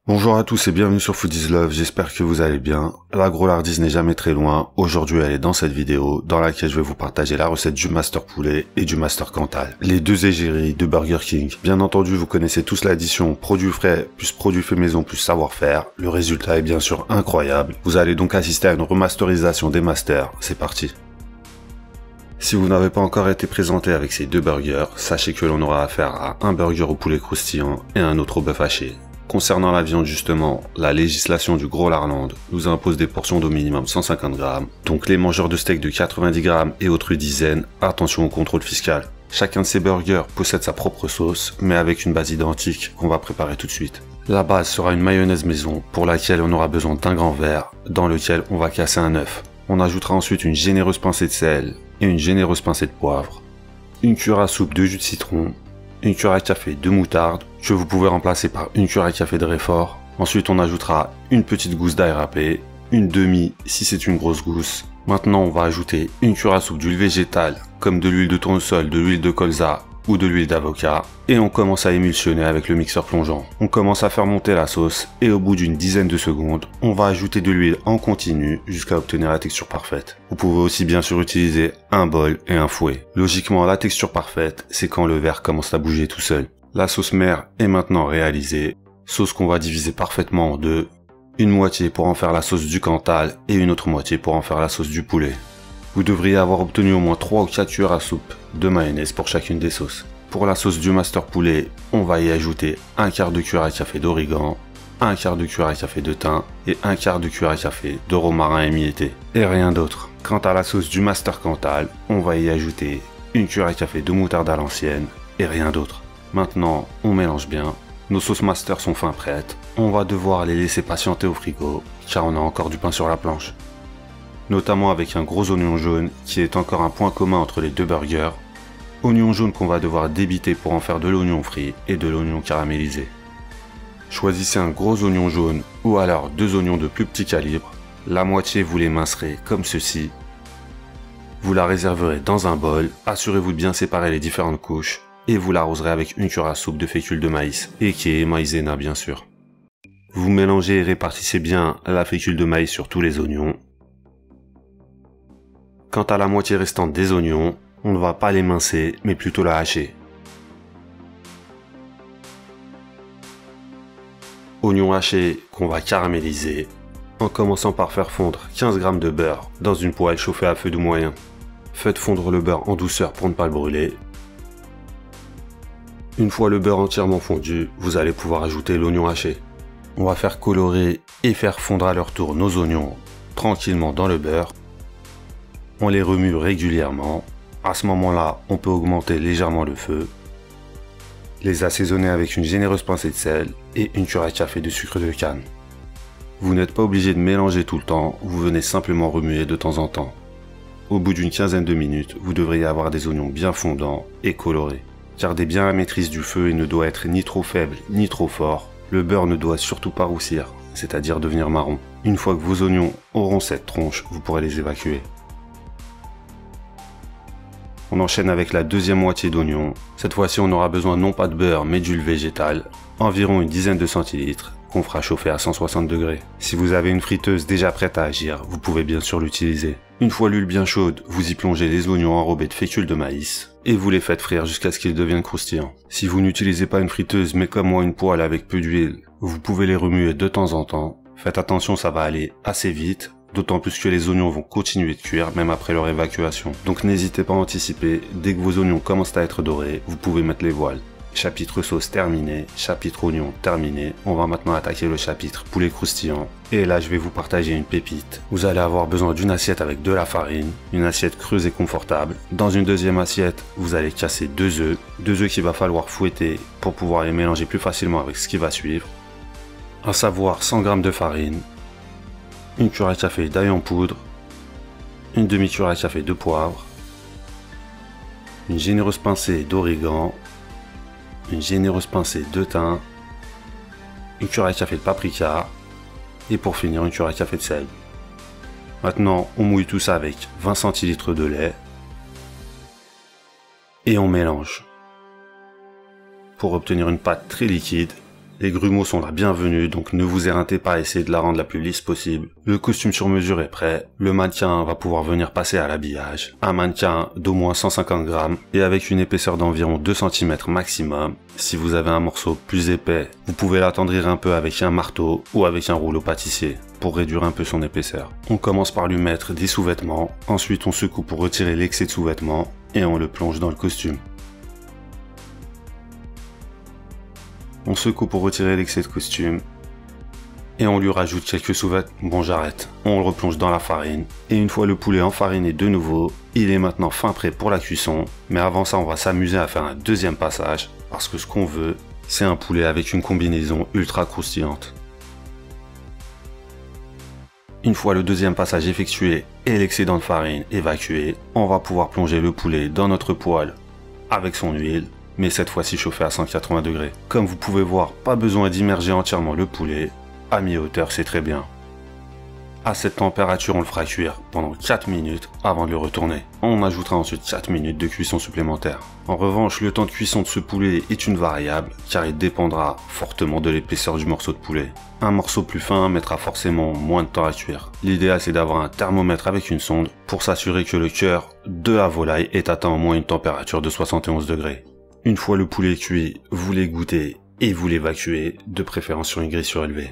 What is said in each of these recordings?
Bonjour à tous et bienvenue sur Food is Love, j'espère que vous allez bien. La grolardise n'est jamais très loin, aujourd'hui elle est dans cette vidéo dans laquelle je vais vous partager la recette du Master Poulet et du Master Cantal, les deux égéries de Burger King. Bien entendu vous connaissez tous l'addition produits frais plus produits faits maison plus savoir-faire, le résultat est bien sûr incroyable. Vous allez donc assister à une remasterisation des masters, c'est parti. Si vous n'avez pas encore été présenté avec ces deux burgers, sachez que l'on aura affaire à un burger au poulet croustillant et un autre au bœuf haché. Concernant la viande justement, la législation du Groenland nous impose des portions d'au minimum 150 grammes, donc les mangeurs de steak de 90 grammes et autres dizaines, attention au contrôle fiscal. Chacun de ces burgers possède sa propre sauce, mais avec une base identique qu'on va préparer tout de suite. La base sera une mayonnaise maison, pour laquelle on aura besoin d'un grand verre, dans lequel on va casser un œuf. On ajoutera ensuite une généreuse pincée de sel et une généreuse pincée de poivre, une cuillère à soupe de jus de citron, une cuillère à café de moutarde, que vous pouvez remplacer par une cuillère à café de Réfort. Ensuite on ajoutera une petite gousse d'ail râpé, une demi si c'est une grosse gousse. Maintenant on va ajouter une cuillère à soupe d'huile végétale, comme de l'huile de tournesol, de l'huile de colza ou de l'huile d'avocat, et on commence à émulsionner avec le mixeur plongeant. On commence à faire monter la sauce, et au bout d'une dizaine de secondes, on va ajouter de l'huile en continu jusqu'à obtenir la texture parfaite. Vous pouvez aussi bien sûr utiliser un bol et un fouet. Logiquement, la texture parfaite, c'est quand le verre commence à bouger tout seul. La sauce mère est maintenant réalisée, sauce qu'on va diviser parfaitement en deux, une moitié pour en faire la sauce du Cantal et une autre moitié pour en faire la sauce du poulet. Vous devriez avoir obtenu au moins 3 ou 4 cuillères à soupe de mayonnaise pour chacune des sauces. Pour la sauce du Master Poulet, on va y ajouter un quart de cuillère à café d'origan, un quart de cuillère à café de thym et un quart de cuillère à café de romarin émietté. Et rien d'autre. Quant à la sauce du Master Cantal, on va y ajouter une cuillère à café de moutarde à l'ancienne et rien d'autre. Maintenant, on mélange bien. Nos sauces Master sont fin prêtes. On va devoir les laisser patienter au frigo, car on a encore du pain sur la planche. Notamment avec un gros oignon jaune qui est encore un point commun entre les deux burgers. Oignon jaune qu'on va devoir débiter pour en faire de l'oignon frit et de l'oignon caramélisé. Choisissez un gros oignon jaune ou alors deux oignons de plus petit calibre. La moitié vous les mincerez comme ceci. Vous la réserverez dans un bol, assurez-vous de bien séparer les différentes couches et vous l'arroserez avec une cuillère à soupe de fécule de maïs, et qui est maïzena bien sûr. Vous mélangez et répartissez bien la fécule de maïs sur tous les oignons. Quant à la moitié restante des oignons, on ne va pas les mincer, mais plutôt la hacher. Oignons hachés qu'on va caraméliser, en commençant par faire fondre 15 g de beurre dans une poêle chauffée à feu doux moyen. Faites fondre le beurre en douceur pour ne pas le brûler. Une fois le beurre entièrement fondu, vous allez pouvoir ajouter l'oignon haché. On va faire colorer et faire fondre à leur tour nos oignons tranquillement dans le beurre. On les remue régulièrement. À ce moment-là, on peut augmenter légèrement le feu. Les assaisonner avec une généreuse pincée de sel et une cuillère à café de sucre de canne. Vous n'êtes pas obligé de mélanger tout le temps, vous venez simplement remuer de temps en temps. Au bout d'une quinzaine de minutes, vous devriez avoir des oignons bien fondants et colorés. Gardez bien la maîtrise du feu et ne doit être ni trop faible ni trop fort. Le beurre ne doit surtout pas roussir, c'est-à-dire devenir marron. Une fois que vos oignons auront cette tronche, vous pourrez les évacuer. On enchaîne avec la deuxième moitié d'oignon. Cette fois-ci, on aura besoin non pas de beurre, mais d'huile végétale. Environ une dizaine de centilitres, qu'on fera chauffer à 160 degrés. Si vous avez une friteuse déjà prête à agir, vous pouvez bien sûr l'utiliser. Une fois l'huile bien chaude, vous y plongez les oignons enrobés de fécule de maïs et vous les faites frire jusqu'à ce qu'ils deviennent croustillants. Si vous n'utilisez pas une friteuse, mais comme moi une poêle avec peu d'huile, vous pouvez les remuer de temps en temps. Faites attention, ça va aller assez vite. D'autant plus que les oignons vont continuer de cuire même après leur évacuation. Donc n'hésitez pas à anticiper, dès que vos oignons commencent à être dorés, vous pouvez mettre les voiles. Chapitre sauce terminé, chapitre oignon terminé. On va maintenant attaquer le chapitre poulet croustillant. Et là je vais vous partager une pépite. Vous allez avoir besoin d'une assiette avec de la farine, une assiette creuse et confortable. Dans une deuxième assiette, vous allez casser 2 œufs. 2 œufs qu'il va falloir fouetter pour pouvoir les mélanger plus facilement avec ce qui va suivre. À savoir 100 g de farine, une cuillère à café d'ail en poudre, une demi-cuillère à café de poivre, une généreuse pincée d'origan, une généreuse pincée de thym, une cuillère à café de paprika et pour finir une cuillère à café de sel. Maintenant on mouille tout ça avec 20 centilitres de lait et on mélange pour obtenir une pâte très liquide Les grumeaux sont la bienvenue, donc ne vous éreintez pas à essayer de la rendre la plus lisse possible. Le costume sur mesure est prêt, le mannequin va pouvoir venir passer à l'habillage. Un mannequin d'au moins 150 grammes et avec une épaisseur d'environ 2 cm maximum. Si vous avez un morceau plus épais, vous pouvez l'attendrir un peu avec un marteau ou avec un rouleau pâtissier pour réduire un peu son épaisseur. On commence par lui mettre des sous-vêtements, ensuite on secoue pour retirer l'excès de sous-vêtements et on le plonge dans le costume. On secoue pour retirer l'excès de costume. Et on lui rajoute quelques sous-vêtements. Bon, j'arrête. On le replonge dans la farine. Et une fois le poulet enfariné de nouveau, il est maintenant fin prêt pour la cuisson. Mais avant ça, on va s'amuser à faire un deuxième passage. Parce que ce qu'on veut, c'est un poulet avec une combinaison ultra croustillante. Une fois le deuxième passage effectué et l'excédent de farine évacué, on va pouvoir plonger le poulet dans notre poêle avec son huile, mais cette fois-ci chauffé à 180 degrés. Comme vous pouvez voir, pas besoin d'immerger entièrement le poulet, à mi-hauteur c'est très bien. À cette température, on le fera cuire pendant 4 minutes avant de le retourner. On ajoutera ensuite 4 minutes de cuisson supplémentaire. En revanche, le temps de cuisson de ce poulet est une variable car il dépendra fortement de l'épaisseur du morceau de poulet. Un morceau plus fin mettra forcément moins de temps à cuire. L'idéal c'est d'avoir un thermomètre avec une sonde pour s'assurer que le cœur de la volaille est atteint au moins une température de 71 degrés. Une fois le poulet cuit, vous l'égouttez et vous l'évacuez, de préférence sur une grille surélevée.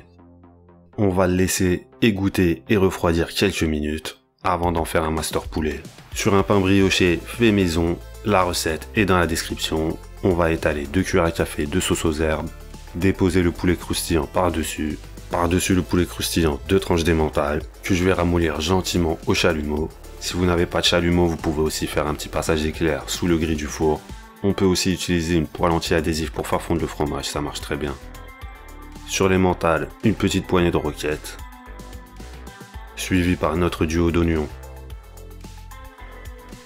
On va le laisser égoutter et refroidir quelques minutes avant d'en faire un master poulet. Sur un pain brioché fait maison, la recette est dans la description. On va étaler 2 cuillères à café de sauce aux herbes, déposer le poulet croustillant par-dessus le poulet croustillant 2 tranches d'emmental que je vais ramollir gentiment au chalumeau. Si vous n'avez pas de chalumeau, vous pouvez aussi faire un petit passage éclair sous le gris du four. On peut aussi utiliser une poêle anti-adhésif pour faire fondre le fromage, ça marche très bien. Sur l'emmental, une petite poignée de roquettes, suivi par notre duo d'oignons.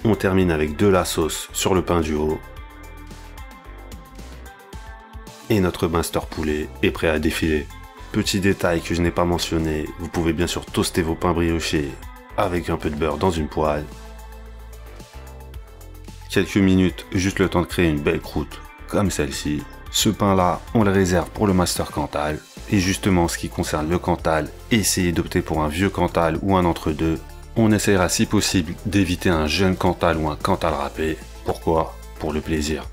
On termine avec de la sauce sur le pain du haut. Et notre master poulet est prêt à défiler. Petit détail que je n'ai pas mentionné, vous pouvez bien sûr toaster vos pains briochés avec un peu de beurre dans une poêle. Quelques minutes, juste le temps de créer une belle croûte, comme celle-ci. Ce pain-là, on le réserve pour le master Cantal. Et justement, en ce qui concerne le Cantal, essayez d'opter pour un vieux Cantal ou un entre-deux. On essaiera si possible d'éviter un jeune Cantal ou un Cantal râpé. Pourquoi? Pour le plaisir.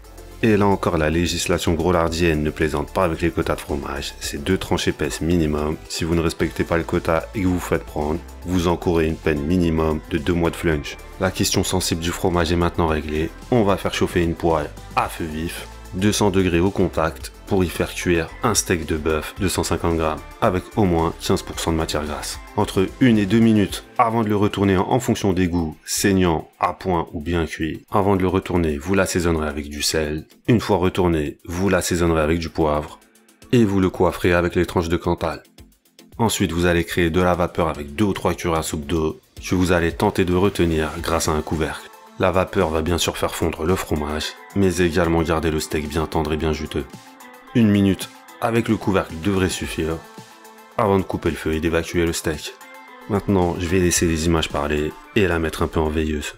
Et là encore, la législation grolardienne ne plaisante pas avec les quotas de fromage. C'est 2 tranches épaisses minimum. Si vous ne respectez pas le quota et que vous vous faites prendre, vous encourez une peine minimum de 2 mois de flunch. La question sensible du fromage est maintenant réglée. On va faire chauffer une poêle à feu vif, 200 degrés au contact, pour y faire cuire un steak de bœuf de 150 grammes, avec au moins 15% de matière grasse. Entre 1 et 2 minutes avant de le retourner en fonction des goûts, saignant, à point ou bien cuit. Avant de le retourner, vous l'assaisonnerez avec du sel. Une fois retourné, vous l'assaisonnerez avec du poivre. Et vous le coifferez avec les tranches de Cantal. Ensuite, vous allez créer de la vapeur avec 2 ou 3 cuillères à soupe d'eau, que vous allez tenter de retenir grâce à un couvercle. La vapeur va bien sûr faire fondre le fromage, mais également garder le steak bien tendre et bien juteux. 1 minute avec le couvercle devrait suffire avant de couper le feu et d'évacuer le steak. Maintenant, je vais laisser les images parler et la mettre un peu en veilleuse.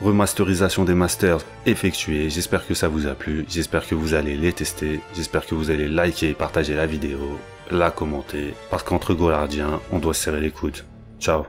Remasterisation des masters effectuée, j'espère que ça vous a plu, j'espère que vous allez les tester, j'espère que vous allez liker et partager la vidéo, la commenter, parce qu'entre Golardiens, on doit se serrer les coudes. Ciao.